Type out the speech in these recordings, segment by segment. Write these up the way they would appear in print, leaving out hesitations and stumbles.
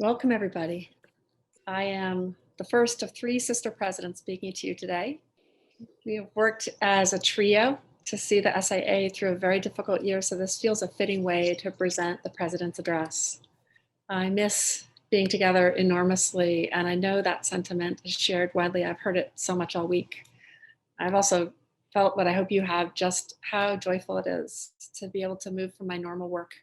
Welcome, everybody. I am the first of three sister presidents speaking to you today. We have worked as a trio to see the SAA through a very difficult year, so this feels a fitting way to present the president's address. I miss being together enormously, and I know that sentiment is shared widely. I've heard it so much all week. I've also felt what I hope you have, just how joyful it is to be able to move from my normal work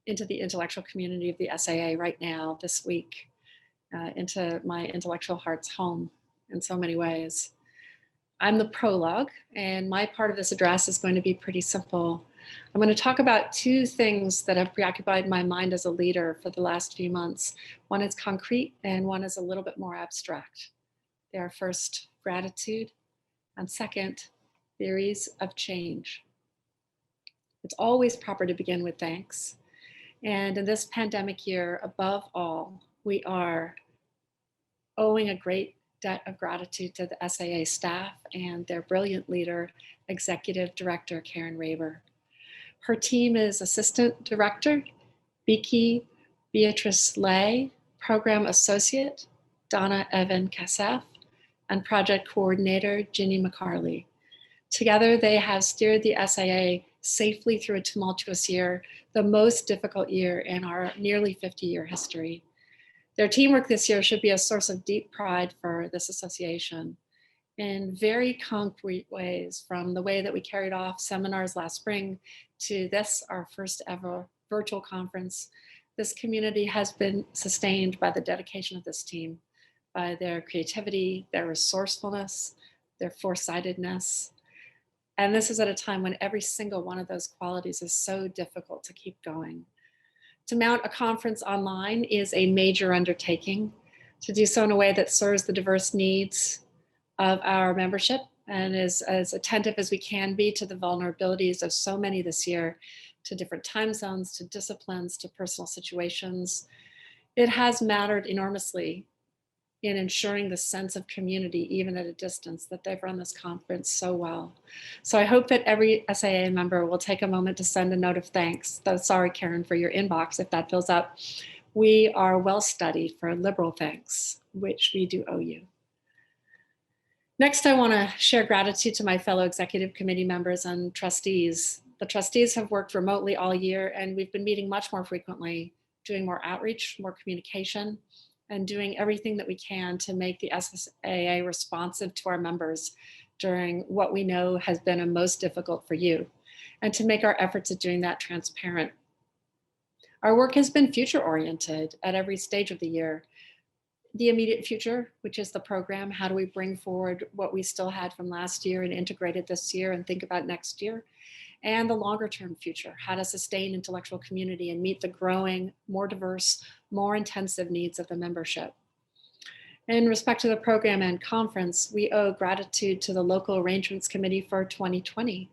into the intellectual community of the SAA right now, this week, into my intellectual heart's home in so many ways. I'm the prologue, and my part of this address is going to be pretty simple. I'm going to talk about two things that have preoccupied my mind as a leader for the last few months. One is concrete, and one is a little bit more abstract. They are first, gratitude, and second, theories of change. It's always proper to begin with thanks. And in this pandemic year, above all, we are owing a great debt of gratitude to the SAA staff and their brilliant leader, Executive Director Karen Raber. Her team is Assistant Director, Beatrice Lay, Program Associate, Donna Evan Kassef, and Project Coordinator, Ginny McCarley. Together, they have steered the SAA safely through a tumultuous year, the most difficult year in our nearly 50-year history. Their teamwork this year should be a source of deep pride for this association in very concrete ways, from the way that we carried off seminars last spring to this, our first ever virtual conference. This community has been sustained by the dedication of this team, by their creativity, their resourcefulness, their foresightedness. And this is at a time when every single one of those qualities is so difficult to keep going. To mount a conference online is a major undertaking. To do so in a way that serves the diverse needs of our membership and is as attentive as we can be to the vulnerabilities of so many this year, to different time zones, to disciplines, to personal situations. It has mattered enormously in ensuring the sense of community, even at a distance, that they've run this conference so well. So I hope that every SAA member will take a moment to send a note of thanks. Though sorry, Karen, for your inbox if that fills up. We are well studied for liberal thanks, which we do owe you. Next, I want to share gratitude to my fellow executive committee members and trustees. The trustees have worked remotely all year, and we've been meeting much more frequently, doing more outreach, more communication, and doing everything that we can to make the SAA responsive to our members during what we know has been a most difficult for you, and to make our efforts at doing that transparent. Our work has been future-oriented at every stage of the year. The immediate future, which is the program, how do we bring forward what we still had from last year and integrate it this year and think about next year? And the longer term future, how to sustain intellectual community and meet the growing, more diverse, more intensive needs of the membership. In respect to the program and conference, we owe gratitude to the Local Arrangements Committee for 2020,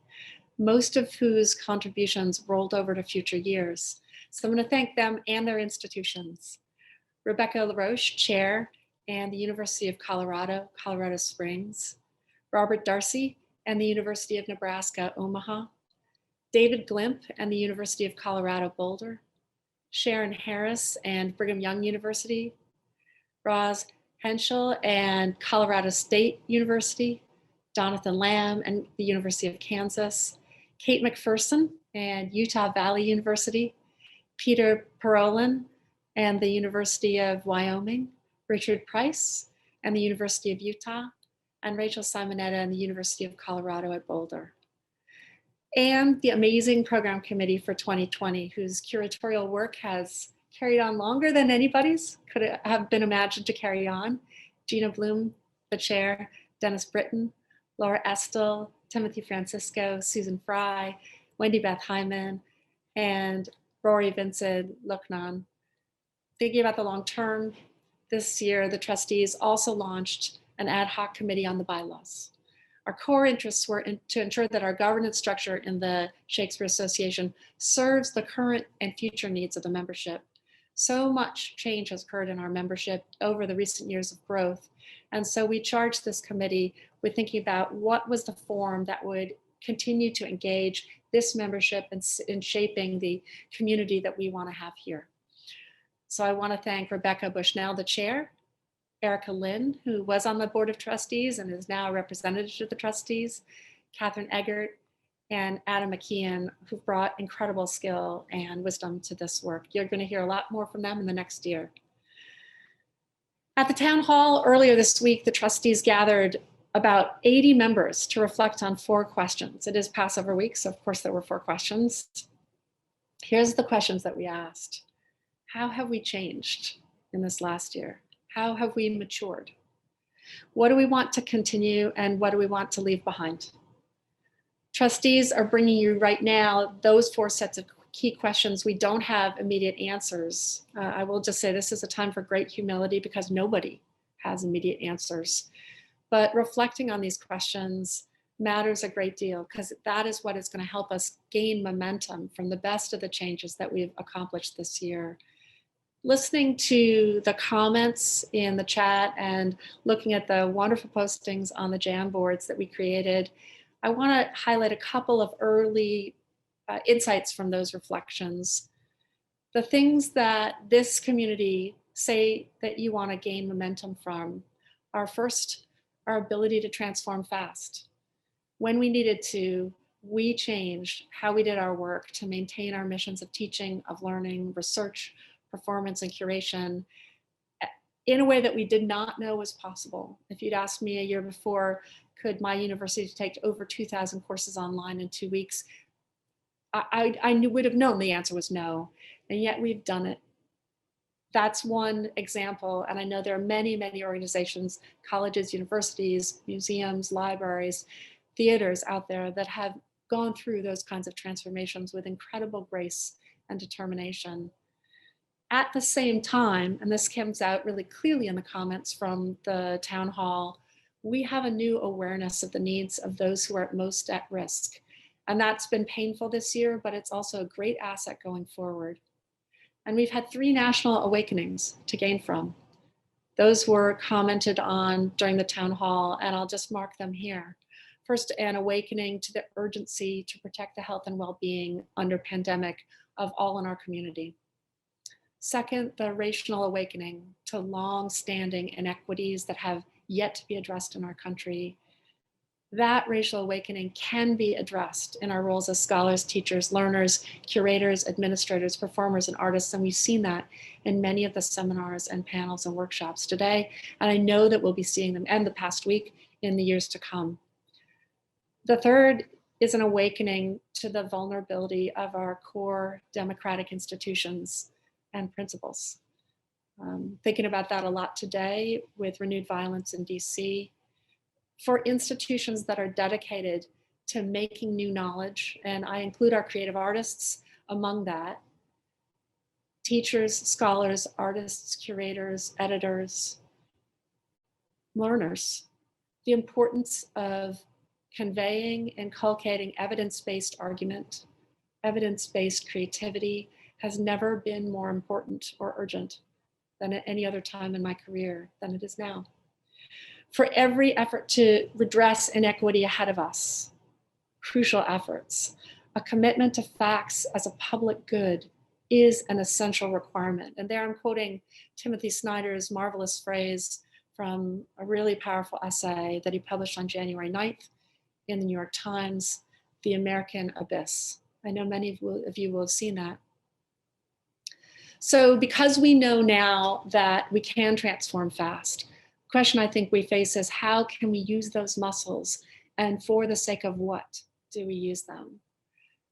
most of whose contributions rolled over to future years. So I'm going to thank them and their institutions. Rebecca LaRoche, Chair, and the University of Colorado, Colorado Springs. Robert Darcy and the University of Nebraska, Omaha. David Glimp and the University of Colorado, Boulder. Sharon Harris and Brigham Young University. Roz Henschel and Colorado State University. Jonathan Lamb and the University of Kansas. Kate McPherson and Utah Valley University. Peter Parolin and the University of Wyoming. Richard Price and the University of Utah. And Rachel Simonetta and the University of Colorado at Boulder. And the amazing program committee for 2020, whose curatorial work has carried on longer than anybody's could have been imagined to carry on. Gina Bloom, the chair, Dennis Britton, Laura Estel, Timothy Francisco, Susan Fry, Wendy Beth Hyman, and Rory Vincent Lucknon. Thinking about the long term, this year the trustees also launched an ad hoc committee on the bylaws. Our core interests were to ensure that our governance structure in the Shakespeare Association serves the current and future needs of the membership. So much change has occurred in our membership over the recent years of growth. And so we charged this committee with thinking about what was the form that would continue to engage this membership in shaping the community that we want to have here. So I want to thank Rebecca Bushnell, the chair, Erica Lynn, who was on the Board of Trustees and is now a representative of the trustees, Catherine Eggert, and Adam McKeon, who brought incredible skill and wisdom to this work. You're going to hear a lot more from them in the next year. At the town hall earlier this week, the trustees gathered about 80 members to reflect on 4 questions. It is Passover week, so of course there were 4 questions. Here's the questions that we asked. How have we changed in this last year? How have we matured? What do we want to continue and what do we want to leave behind? Trustees are bringing you right now those 4 sets of key questions. We don't have immediate answers. I will just say this is a time for great humility because nobody has immediate answers. But reflecting on these questions matters a great deal because that is what is going to help us gain momentum from the best of the changes that we've accomplished this year. Listening to the comments in the chat and looking at the wonderful postings on the Jamboards that we created, I want to highlight a couple of early insights from those reflections. The things that this community say that you want to gain momentum from are first, our ability to transform fast. When we needed to, we changed how we did our work to maintain our missions of teaching, of learning, research, performance, and curation in a way that we did not know was possible. If you'd asked me a year before, could my university take over 2,000 courses online in 2 weeks? I would have known the answer was no, and yet we've done it. That's one example, and I know there are many, many organizations, colleges, universities, museums, libraries, theaters out there that have gone through those kinds of transformations with incredible grace and determination. At the same time, and this comes out really clearly in the comments from the town hall, we have a new awareness of the needs of those who are most at risk. And that's been painful this year, but it's also a great asset going forward. And we've had 3 national awakenings to gain from. Those were commented on during the town hall, and I'll just mark them here. First, an awakening to the urgency to protect the health and well-being under pandemic of all in our community. Second, the racial awakening to long-standing inequities that have yet to be addressed in our country. That racial awakening can be addressed in our roles as scholars, teachers, learners, curators, administrators, performers, and artists, and we've seen that in many of the seminars and panels and workshops today, and I know that we'll be seeing them, and the past week, in the years to come. The third is an awakening to the vulnerability of our core democratic institutions and principles. Thinking about that a lot today with renewed violence in DC. For institutions that are dedicated to making new knowledge, and I include our creative artists among that, teachers, scholars, artists, curators, editors, learners, the importance of conveying, inculcating evidence-based argument, evidence-based creativity has never been more important or urgent than at any other time in my career than it is now. For every effort to redress inequity ahead of us, crucial efforts, a commitment to facts as a public good is an essential requirement. And there I'm quoting Timothy Snyder's marvelous phrase from a really powerful essay that he published on January 9th in the New York Times, The American Abyss. I know many of you will have seen that. So because we know now that we can transform fast, the question I think we face is how can we use those muscles, and for the sake of what do we use them?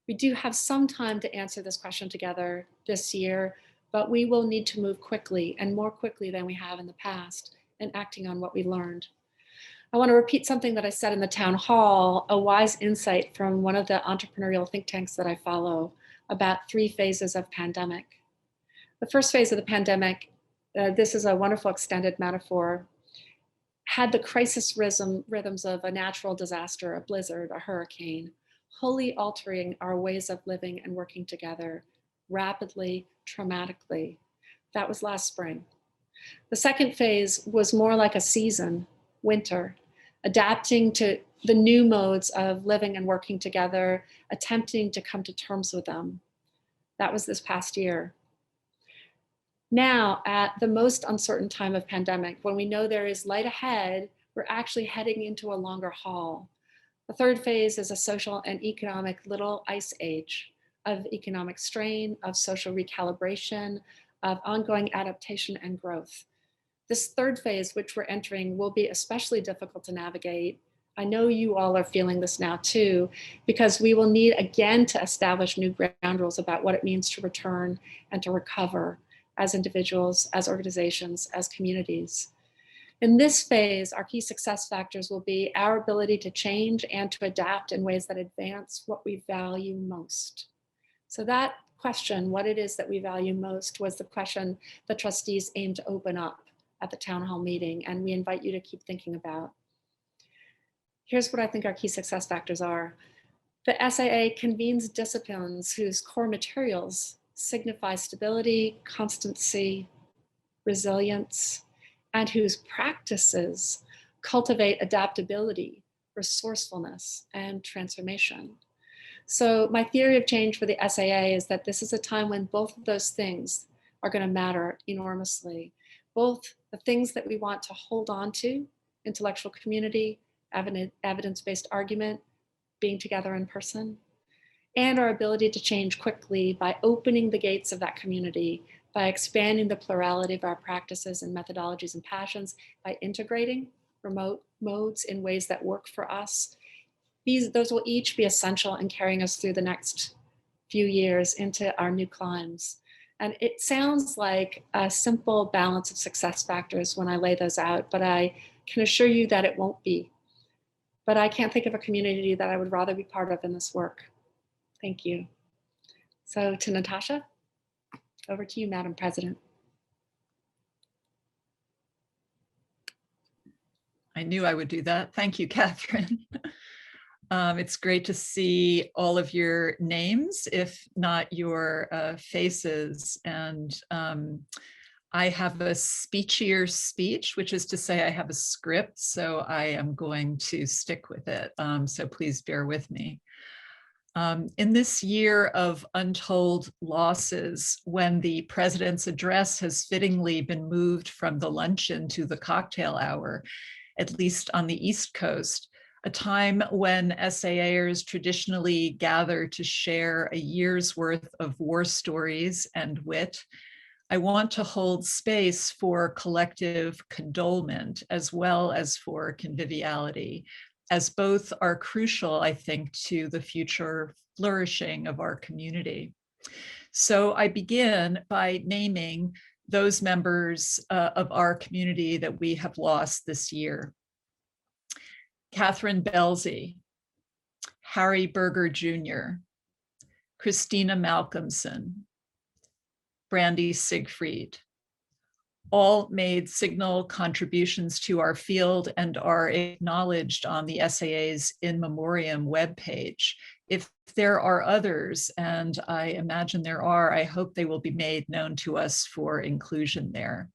We do have some time to answer this question together this year, but we will need to move quickly and more quickly than we have in the past in acting on what we learned. I want to repeat something that I said in the town hall, a wise insight from one of the entrepreneurial think tanks that I follow about 3 phases of pandemic. The first phase of the pandemic, this is a wonderful extended metaphor, had the crisis rhythms of a natural disaster, a blizzard, a hurricane, wholly altering our ways of living and working together rapidly, traumatically. That was last spring. The second phase was more like a season, winter, adapting to the new modes of living and working together, attempting to come to terms with them. That was this past year. Now, at the most uncertain time of pandemic, when we know there is light ahead, we're actually heading into a longer haul. The third phase is a social and economic little ice age of economic strain, of social recalibration, of ongoing adaptation and growth. This third phase, which we're entering, will be especially difficult to navigate. I know you all are feeling this now too, because we will need again to establish new ground rules about what it means to return and to recover as individuals, as organizations, as communities. In this phase, our key success factors will be our ability to change and to adapt in ways that advance what we value most. So that question, what it is that we value most, was the question the trustees aimed to open up at the town hall meeting, and we invite you to keep thinking about. Here's what I think our key success factors are. The SAA convenes disciplines whose core materials signify stability, constancy, resilience, and whose practices cultivate adaptability, resourcefulness, and transformation. So my theory of change for the SAA is that this is a time when both of those things are going to matter enormously. Both the things that we want to hold on to, intellectual community, evidence-based argument, being together in person, and our ability to change quickly by opening the gates of that community, by expanding the plurality of our practices and methodologies and passions, by integrating remote modes in ways that work for us. Those will each be essential in carrying us through the next few years into our new climes. And it sounds like a simple balance of success factors when I lay those out, but I can assure you that it won't be. But I can't think of a community that I would rather be part of in this work. Thank you. So to Natasha, over to you, Madam President. I knew I would do that. Thank you, Katherine. It's great to see all of your names, if not your faces. And I have a speechier speech, which is to say I have a script, so I am going to stick with it. So please bear with me. In this year of untold losses, when the president's address has fittingly been moved from the luncheon to the cocktail hour, at least on the East Coast, a time when SAAers traditionally gather to share a year's worth of war stories and wit, I want to hold space for collective condolement as well as for conviviality, as both are crucial, I think, to the future flourishing of our community. So I begin by naming those members of our community that we have lost this year. Catherine Belsey, Harry Berger Jr., Christina Malcolmson, Brandy Siegfried, all made signal contributions to our field and are acknowledged on the SAA's In Memoriam webpage. If there are others, and I imagine there are, I hope they will be made known to us for inclusion there.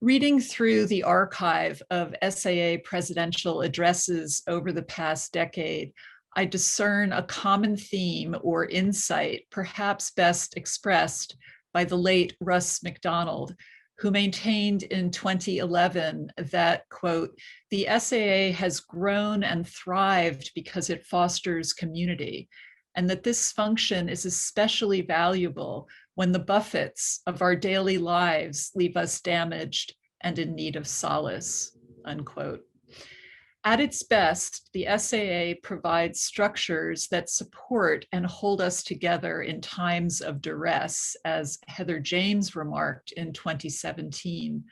Reading through the archive of SAA presidential addresses over the past decade, I discern a common theme or insight, perhaps best expressed by the late Russ McDonald, who maintained in 2011 that, quote, the SAA has grown and thrived because it fosters community, and that this function is especially valuable when the buffets of our daily lives leave us damaged and in need of solace, unquote. At its best, the SAA provides structures that support and hold us together in times of duress, as Heather James remarked in 2017,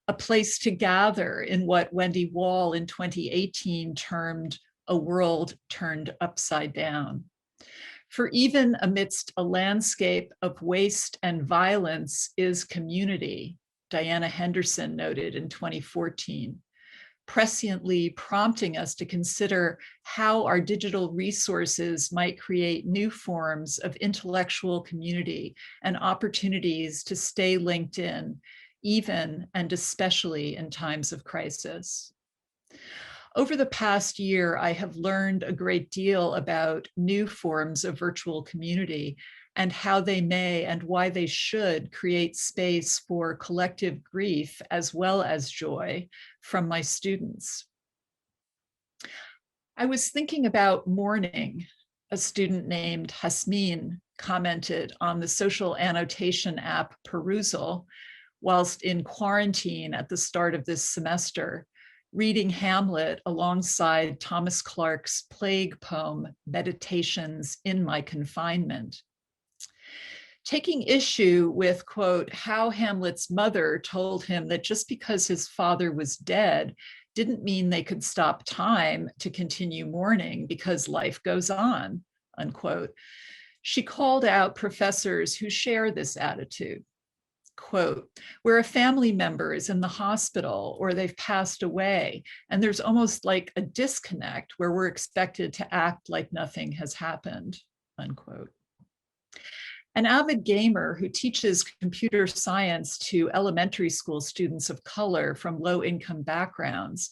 a place to gather in what Wendy Wall in 2018 termed a world turned upside down. For even amidst a landscape of waste and violence is community, Diana Henderson noted in 2014, presciently prompting us to consider how our digital resources might create new forms of intellectual community and opportunities to stay linked in, even and especially in times of crisis. Over the past year, I have learned a great deal about new forms of virtual community, and how they may and why they should create space for collective grief as well as joy from my students. I was thinking about mourning. A student named Hasmin commented on the social annotation app Perusal whilst in quarantine at the start of this semester, reading Hamlet alongside Thomas Clark's plague poem, Meditations in My Confinement. Taking issue with, quote, how Hamlet's mother told him that just because his father was dead didn't mean they could stop time to continue mourning because life goes on, unquote. She called out professors who share this attitude. Quote, where a family member is in the hospital or they've passed away, and there's almost like a disconnect where we're expected to act like nothing has happened, unquote. An avid gamer who teaches computer science to elementary school students of color from low-income backgrounds,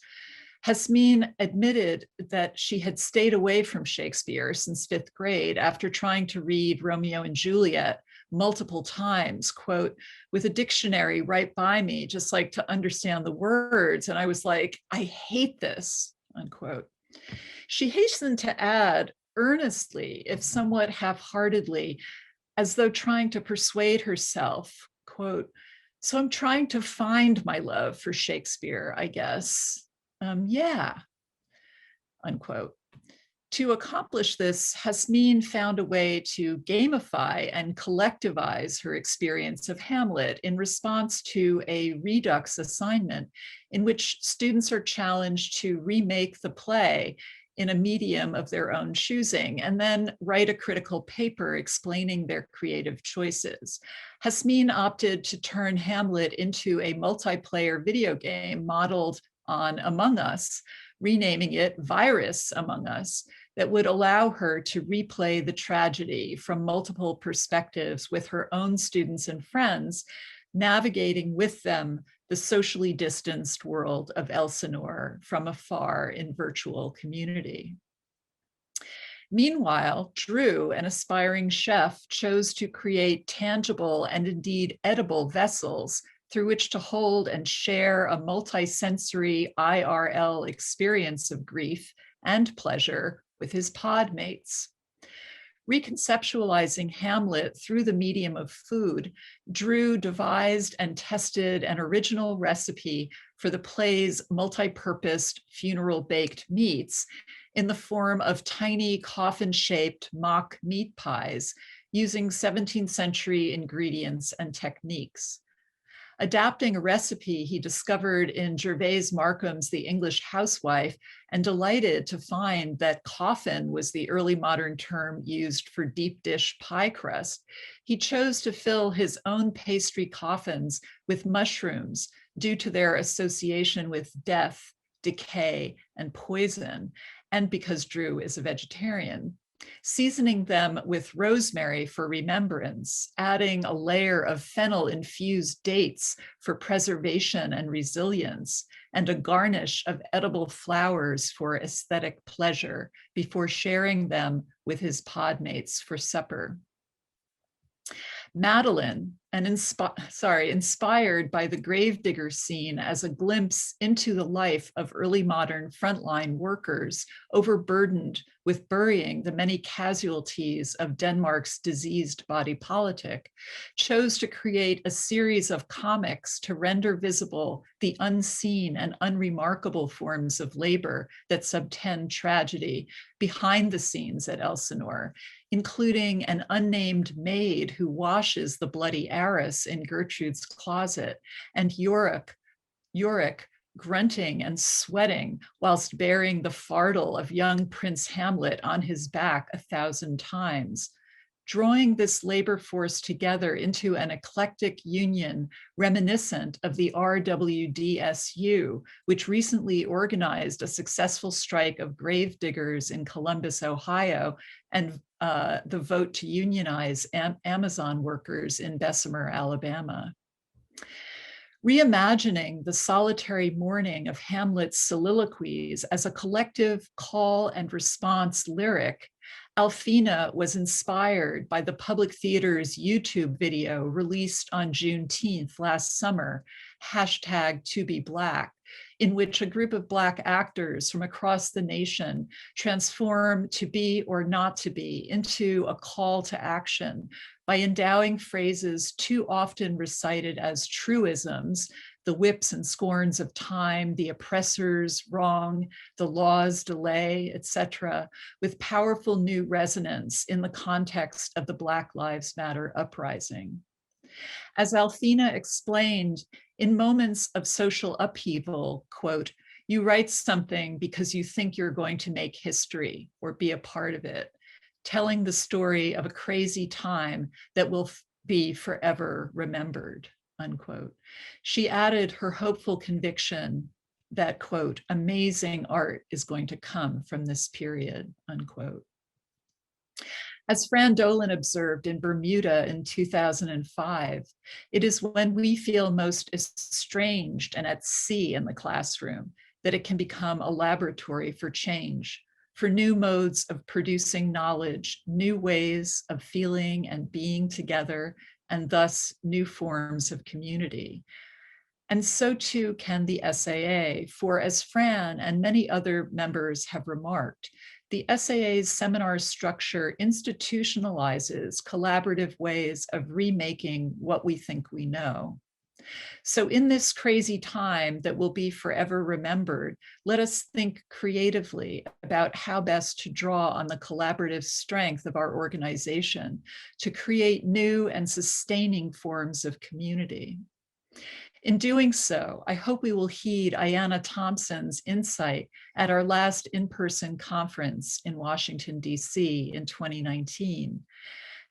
Hasmin admitted that she had stayed away from Shakespeare since 5th grade after trying to read Romeo and Juliet multiple times, quote, with a dictionary right by me, just like to understand the words. And I was like, I hate this, unquote. She hastened to add earnestly, if somewhat half-heartedly, as though trying to persuade herself, quote, so I'm trying to find my love for Shakespeare, I guess. Yeah, unquote. To accomplish this, Hasmin found a way to gamify and collectivize her experience of Hamlet in response to a redux assignment in which students are challenged to remake the play in a medium of their own choosing, and then write a critical paper explaining their creative choices. Hasmin opted to turn Hamlet into a multiplayer video game modeled on Among Us, renaming it Virus Among Us, that would allow her to replay the tragedy from multiple perspectives with her own students and friends, navigating with them the socially distanced world of Elsinore from afar in virtual community. Meanwhile, Drew, an aspiring chef, chose to create tangible and indeed edible vessels through which to hold and share a multi-sensory IRL experience of grief and pleasure with his pod mates. Reconceptualizing Hamlet through the medium of food, Drew devised and tested an original recipe for the play's multi-purposed funeral baked meats in the form of tiny coffin-shaped mock meat pies using 17th century ingredients and techniques. Adapting a recipe he discovered in Gervase Markham's The English Housewife, and delighted to find that coffin was the early modern term used for deep dish pie crust, he chose to fill his own pastry coffins with mushrooms due to their association with death, decay, and poison, and because Drew is a vegetarian. Seasoning them with rosemary for remembrance, adding a layer of fennel-infused dates for preservation and resilience, and a garnish of edible flowers for aesthetic pleasure before sharing them with his podmates for supper. Madeline, inspired by the gravedigger scene as a glimpse into the life of early modern frontline workers, overburdened with burying the many casualties of Denmark's diseased body politic, chose to create a series of comics to render visible the unseen and unremarkable forms of labor that subtend tragedy behind the scenes at Elsinore, including an unnamed maid who washes the bloody arras in Gertrude's closet, and Yorick grunting and sweating whilst bearing the fardel of young Prince Hamlet on his back 1,000 times. Drawing this labor force together into an eclectic union reminiscent of the RWDSU, which recently organized a successful strike of gravediggers in Columbus, Ohio, and the vote to unionize Amazon workers in Bessemer, Alabama. Reimagining the solitary mourning of Hamlet's soliloquies as a collective call and response lyric Alfina was inspired by the Public Theater's YouTube video released on Juneteenth last summer, #ToBeBlack, in which a group of Black actors from across the nation transform to be or not to be into a call to action by endowing phrases too often recited as truisms, the whips and scorns of time, the oppressor's wrong, the law's delay, etc., with powerful new resonance in the context of the Black Lives Matter uprising. As Alfina explained, in moments of social upheaval, quote, you write something because you think you're going to make history or be a part of it, telling the story of a crazy time that will be forever remembered, unquote. She added her hopeful conviction that, quote, amazing art is going to come from this period, unquote. As Fran Dolan observed in Bermuda in 2005, it is when we feel most estranged and at sea in the classroom that it can become a laboratory for change, for new modes of producing knowledge, new ways of feeling and being together, and thus new forms of community. And so too can the SAA, for as Fran and many other members have remarked, the SAA's seminar structure institutionalizes collaborative ways of remaking what we think we know. So in this crazy time that will be forever remembered, let us think creatively about how best to draw on the collaborative strength of our organization to create new and sustaining forms of community. In doing so, I hope we will heed Ayanna Thompson's insight at our last in-person conference in Washington, DC in 2019,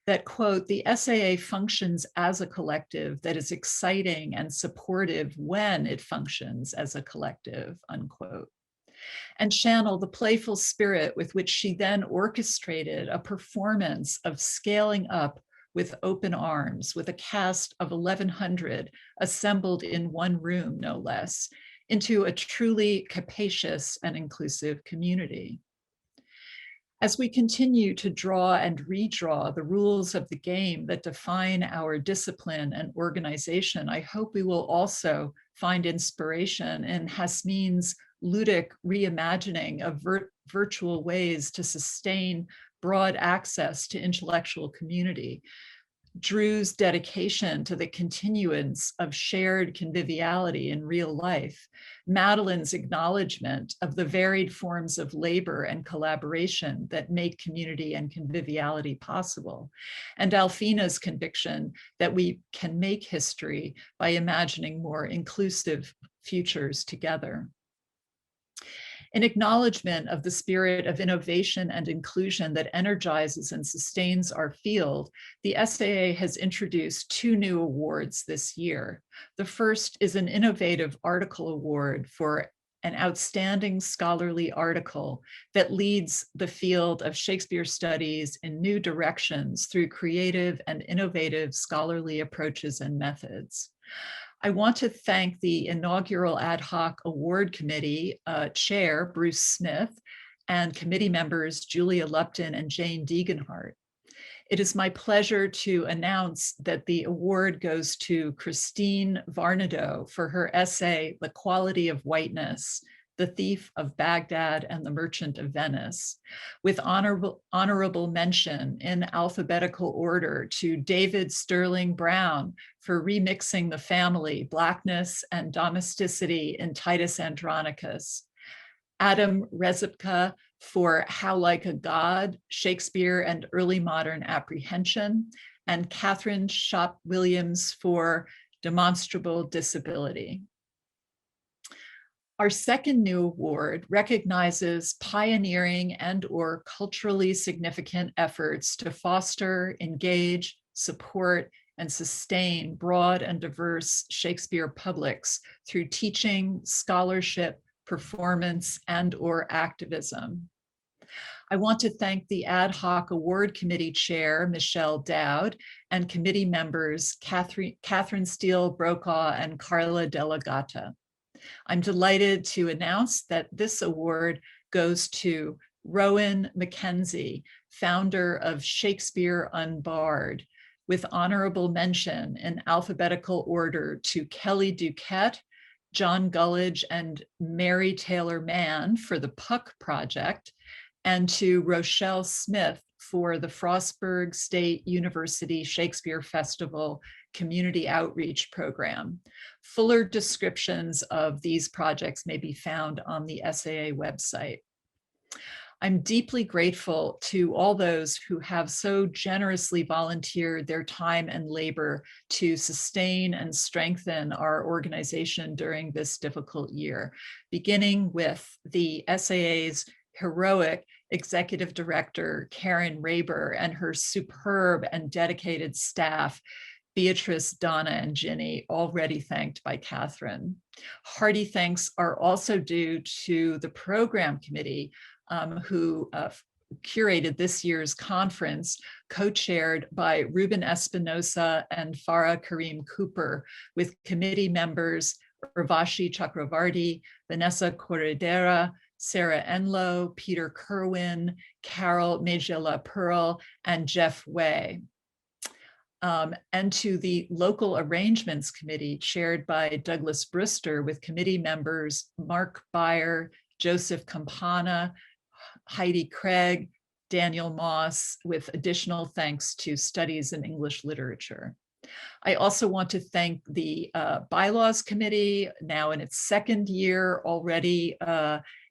that, quote, the SAA functions as a collective that is exciting and supportive when it functions as a collective, unquote. And channel the playful spirit with which she then orchestrated a performance of scaling up with open arms, with a cast of 1,100 assembled in one room, no less, into a truly capacious and inclusive community. As we continue to draw and redraw the rules of the game that define our discipline and organization, I hope we will also find inspiration in Hasmin's ludic reimagining of virtual ways to sustain broad access to intellectual community, Drew's dedication to the continuance of shared conviviality in real life, Madeline's acknowledgement of the varied forms of labor and collaboration that make community and conviviality possible, and Alfina's conviction that we can make history by imagining more inclusive futures together. In acknowledgement of the spirit of innovation and inclusion that energizes and sustains our field, the SAA has introduced 2 new awards this year. The first is an Innovative Article Award for an outstanding scholarly article that leads the field of Shakespeare studies in new directions through creative and innovative scholarly approaches and methods. I want to thank the inaugural ad hoc award committee chair, Bruce Smith, and committee members, Julia Lupton and Jane Degenhart. It is my pleasure to announce that the award goes to Christine Varnado for her essay, The Quality of Whiteness, The Thief of Baghdad and the Merchant of Venice, with honorable mention in alphabetical order to David Sterling Brown for remixing the family, Blackness and domesticity in Titus Andronicus, Adam Rezipka for How Like a God, Shakespeare and Early Modern Apprehension, and Katherine Shop-Williams for Demonstrable Disability. Our second new award recognizes pioneering and/or culturally significant efforts to foster, engage, support, and sustain broad and diverse Shakespeare publics through teaching, scholarship, performance, and/or activism. I want to thank the ad hoc award committee chair, Michelle Dowd, and committee members, Catherine Steele Brokaw and Carla Delegata. I'm delighted to announce that this award goes to Rowan McKenzie founder of Shakespeare Unbarred, with honorable mention in alphabetical order to Kelly Duquette, John Gullidge, and Mary Taylor Mann for the Puck Project, and to Rochelle Smith for the Frostburg State University Shakespeare Festival Community Outreach Program. Fuller descriptions of these projects may be found on the SAA website. I'm deeply grateful to all those who have so generously volunteered their time and labor to sustain and strengthen our organization during this difficult year, beginning with the SAA's heroic Executive Director, Karen Raber, and her superb and dedicated staff, Beatrice, Donna, and Ginny, already thanked by Katherine. Hearty thanks are also due to the program committee who curated this year's conference, co-chaired by Ruben Espinosa and Farah Karim-Cooper, with committee members Urvashi Chakravarti, Vanessa Corredera, Sarah Enlow, Peter Kerwin, Carol Mejela Pearl, and Jeff Way. And to the Local Arrangements Committee, chaired by Douglas Brewster, with committee members Mark Beyer, Joseph Campana, Heidi Craig, Daniel Moss, with additional thanks to Studies in English Literature. I also want to thank the Bylaws Committee, now in its second year, already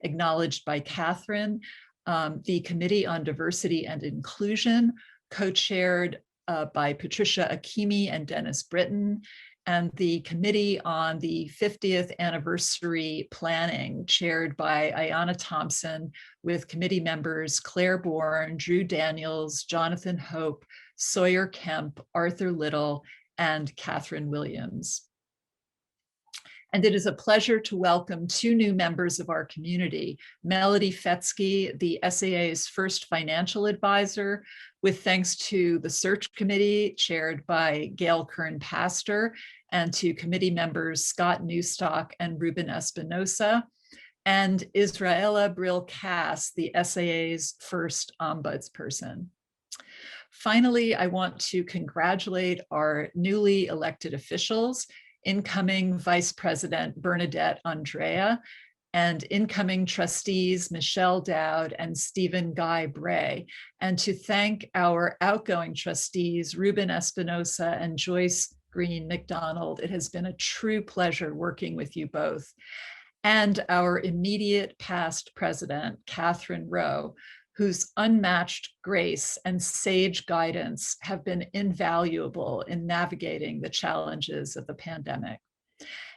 acknowledged by Katherine, the Committee on Diversity and Inclusion, co-chaired by Patricia Akimi and Dennis Britton, and the Committee on the 50th Anniversary Planning, chaired by Ayanna Thompson, with committee members Claire Bourne, Drew Daniels, Jonathan Hope, Sawyer Kemp, Arthur Little, and Catherine Williams. And it is a pleasure to welcome two new members of our community, Melody Fetsky, the SAA's first financial advisor, with thanks to the search committee chaired by Gail Kern-Pastor, and to committee members Scott Newstock and Ruben Espinosa, and Israela Brill-Cass, the SAA's first ombudsperson. Finally, I want to congratulate our newly elected officials, incoming Vice President Bernadette Andrea, and incoming trustees Michelle Dowd and Stephen Guy Bray, and to thank our outgoing trustees Ruben Espinosa and Joyce Green McDonald. It has been a true pleasure working with you both. And our immediate past president, Catherine Rowe, whose unmatched grace and sage guidance have been invaluable in navigating the challenges of the pandemic.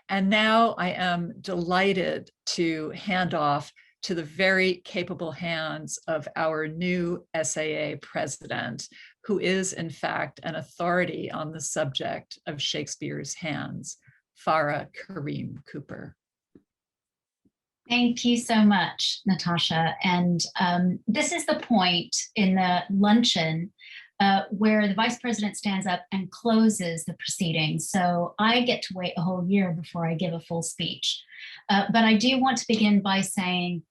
And now I am delighted to hand off to the very capable hands of our new SAA president, who is in fact an authority on the subject of Shakespeare's hands, Farah Karim-Cooper. Thank you so much, Natasha. And this is the point in the luncheon where the vice president stands up and closes the proceedings. So I get to wait a whole year before I give a full speech. But I do want to begin by saying,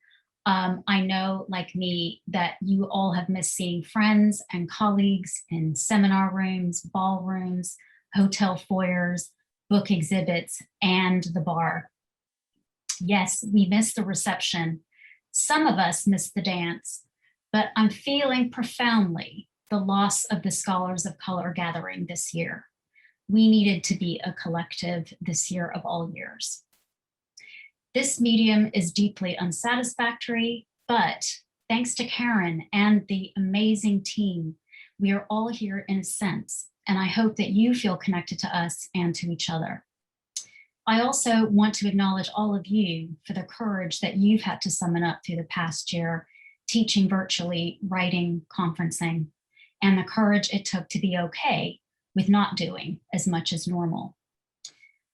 I know, like me, that you all have missed seeing friends and colleagues in seminar rooms, ballrooms, hotel foyers, book exhibits, and the bar. Yes, we miss the reception. Some of us miss the dance, but I'm feeling profoundly the loss of the Scholars of Color gathering this year. We needed to be a collective this year of all years. This medium is deeply unsatisfactory, but thanks to Karen and the amazing team, we are all here in a sense, and I hope that you feel connected to us and to each other. I also want to acknowledge all of you for the courage that you've had to summon up through the past year, teaching virtually, writing, conferencing, and the courage it took to be okay with not doing as much as normal.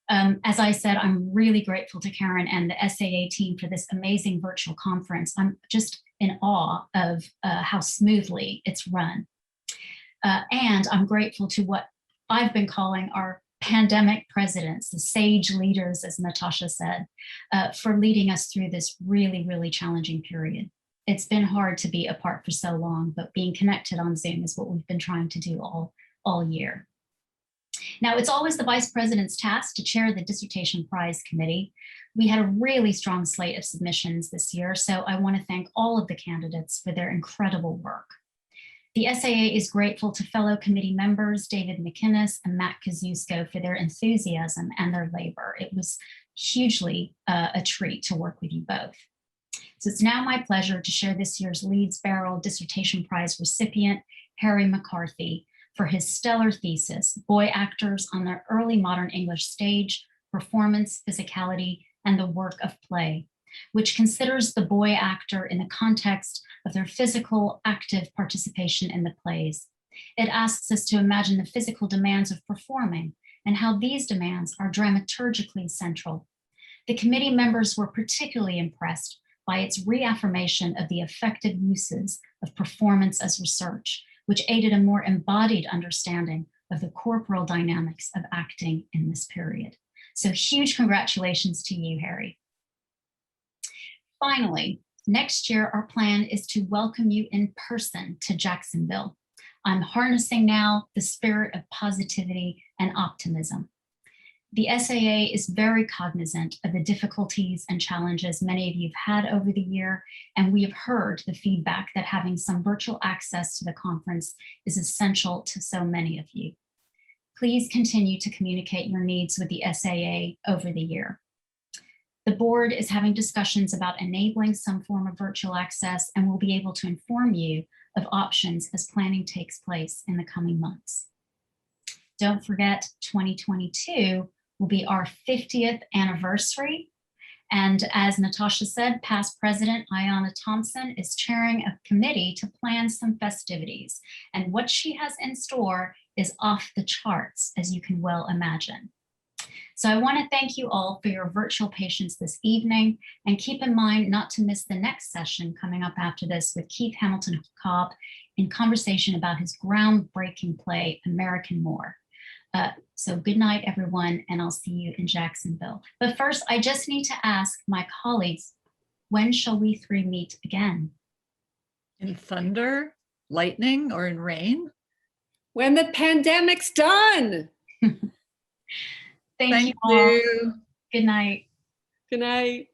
As I said, I'm really grateful to Karen and the SAA team for this amazing virtual conference. I'm just in awe of how smoothly it's run. And I'm grateful to what I've been calling our pandemic presidents, the sage leaders, as Natasha said, for leading us through this really, really challenging period. It's been hard to be apart for so long, but being connected on Zoom is what we've been trying to do all year. Now, it's always the Vice President's task to chair the Dissertation Prize Committee. We had a really strong slate of submissions this year, so I want to thank all of the candidates for their incredible work. The SAA is grateful to fellow committee members, David McInnes and Matt Kozusko, for their enthusiasm and their labor. It was hugely a treat to work with you both. So it's now my pleasure to share this year's Leeds Barrel Dissertation Prize recipient, Harry McCarthy, for his stellar thesis, Boy Actors on the Early Modern English Stage, Performance, Physicality, and the Work of Play, which considers the boy actor in the context of their physical, active participation in the plays. It asks us to imagine the physical demands of performing and how these demands are dramaturgically central. The committee members were particularly impressed by its reaffirmation of the effective uses of performance as research, which aided a more embodied understanding of the corporal dynamics of acting in this period. So huge congratulations to you, Harry. Finally, next year, our plan is to welcome you in person to Jacksonville. I'm harnessing now the spirit of positivity and optimism. The SAA is very cognizant of the difficulties and challenges many of you have had over the year, and we have heard the feedback that having some virtual access to the conference is essential to so many of you. Please continue to communicate your needs with the SAA over the year. The board is having discussions about enabling some form of virtual access, and will be able to inform you of options as planning takes place in the coming months. Don't forget, 2022 will be our 50th anniversary. And as Natasha said, past President Ayanna Thompson is chairing a committee to plan some festivities. And what she has in store is off the charts, as you can well imagine. So I want to thank you all for your virtual patience this evening, and keep in mind not to miss the next session coming up after this with Keith Hamilton Cobb in conversation about his groundbreaking play, American Moor. So good night, everyone, and I'll see you in Jacksonville. But first, I just need to ask my colleagues, when shall we three meet again? In thunder, lightning, or in rain? When the pandemic's done. Thank you all. You. Good night. Good night.